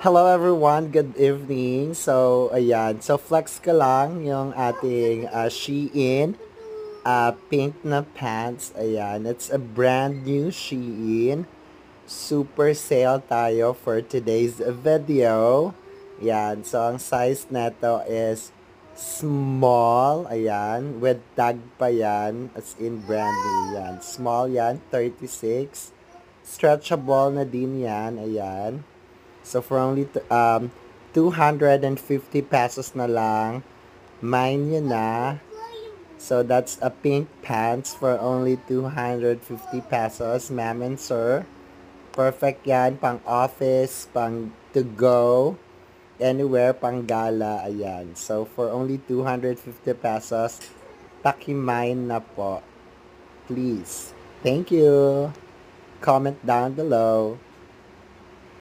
Hello everyone, good evening. So, ayan. So, flex ko lang yung ating Shein pink na pants. Ayan. It's a brand new Shein. Super sale tayo for today's video. Ayan. So, ang size neto is small. Ayan. With tag pa yan. As in brand new yan. Small yan. 36. Stretchable na din yan. Ayan. So for only 250 pesos na lang, mine nyo na. So that's a pink pants for only 250 pesos, ma'am and sir. Perfect yan, pang office, pang to go, anywhere, pang gala, ayan. So for only 250 pesos, paki-mine na po. Please. Thank you. Comment down below.